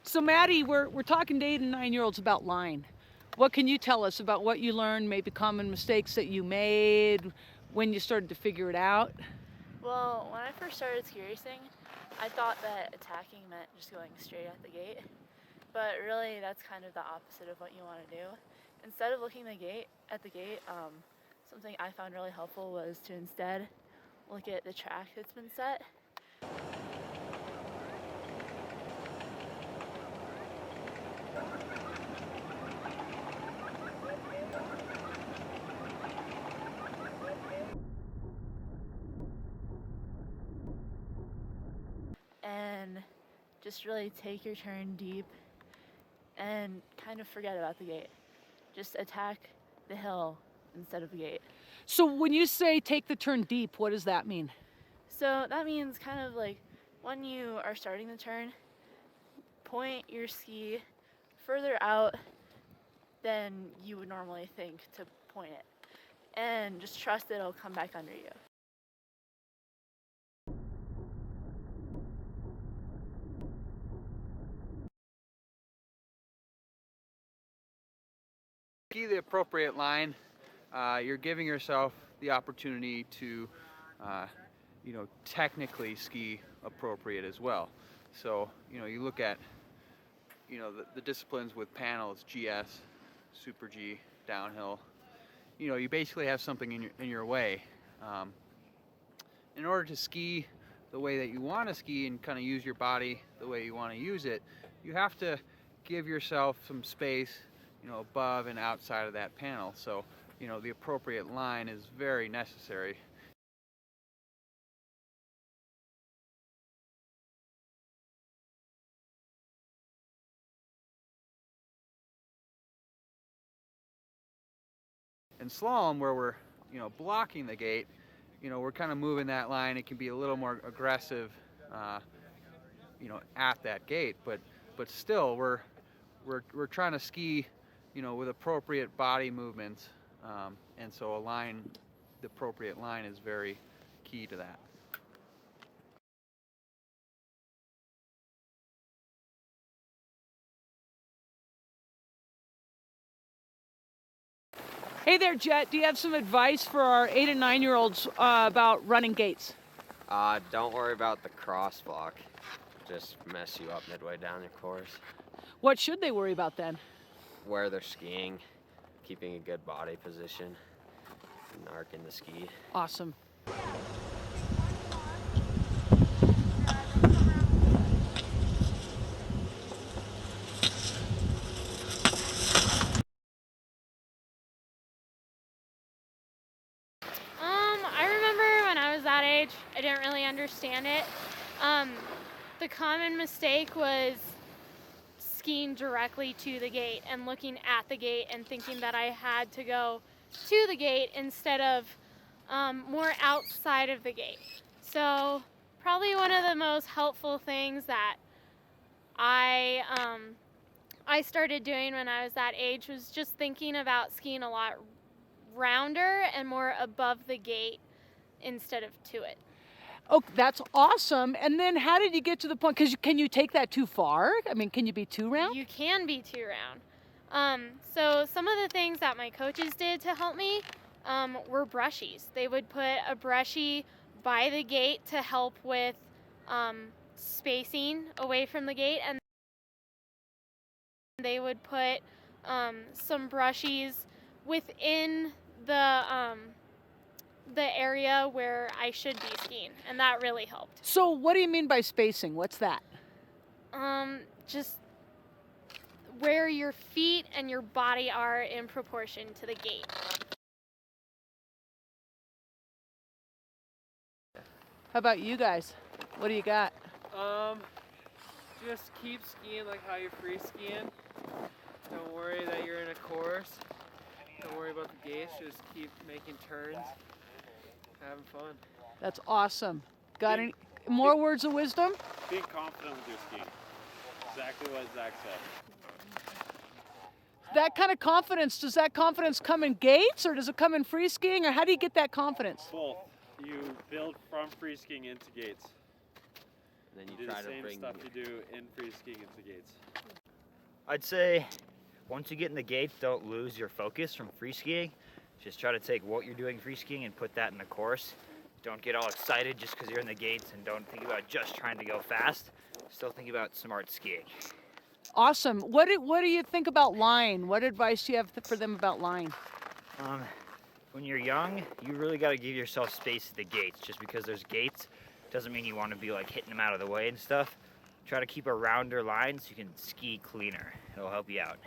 So Maddie, we're talking to 8 and 9-year-olds about line. What can you tell us about what you learned, maybe common mistakes that you made, when you started to figure it out? Well, when I first started ski racing, I thought that attacking meant just going straight at the gate, but really that's kind of the opposite of what you want to do. Instead of looking at the gate, something I found really helpful was to instead look at the track that's been set. And just really take your turn deep and kind of forget about the gate. Just attack the hill instead of the gate. So when you say take the turn deep, what does that mean? So that means kind of like when you are starting the turn, point your ski further out than you would normally think to point it. And just trust that it'll come back under you. Ski the appropriate line, you're giving yourself the opportunity to, technically ski appropriate as well. So, you look at, the disciplines with panels, GS, Super G, downhill. You basically have something in your way. In order to ski the way that you want to ski and kind of use your body the way you want to use it, you have to give yourself some space, above and outside of that panel. So, the appropriate line is very necessary. In slalom, where we're, blocking the gate, we're kind of moving that line. It can be a little more aggressive, at that gate, but still, we're trying to ski, with appropriate body movements, and so the appropriate line is very key to that. Hey there, Jet. Do you have some advice for our 8 and 9-year-olds about running gates? Don't worry about the crosswalk. Just mess you up midway down your course. What should they worry about then? Where they're skiing, keeping a good body position, and arcing the ski. Awesome. I remember when I was that age, I didn't really understand it. The common mistake was skiing directly to the gate and looking at the gate and thinking that I had to go to the gate instead of more outside of the gate. So probably one of the most helpful things that I started doing when I was that age was just thinking about skiing a lot rounder and more above the gate instead of to it. Oh, that's awesome. And then how did you get to the point? Because can you take that too far? I mean, can you be too round? You can be too round. So some of the things that my coaches did to help me were brushies. They would put a brushie by the gate to help with spacing away from the gate, and they would put some brushies within the area where I should be skiing, and that really helped. So what do you mean by spacing? What's that? Just where your feet and your body are in proportion to the gate. How about you guys? What do you got? Just keep skiing like how you're free skiing. Don't worry that you're in a course. Don't worry about the gates. Just keep making turns, having fun. That's awesome. Got any more words of wisdom? Being confident with your skiing. Exactly what Zach said. That kind of confidence, does that confidence come in gates or does it come in free skiing, or how do you get that confidence? Both. You build from free skiing into gates. And then You you do try the to same bring stuff you do in free skiing into gates. I'd say once you get in the gates, don't lose your focus from free skiing. Just try to take what you're doing free skiing and put that in the course. Don't get all excited just because you're in the gates, and don't think about just trying to go fast. Still think about smart skiing. Awesome. What do you think about line? What advice do you have for them about line? When you're young, you really got to give yourself space at the gates. Just because there's gates doesn't mean you want to be like hitting them out of the way and stuff. Try to keep a rounder line so you can ski cleaner. It'll help you out.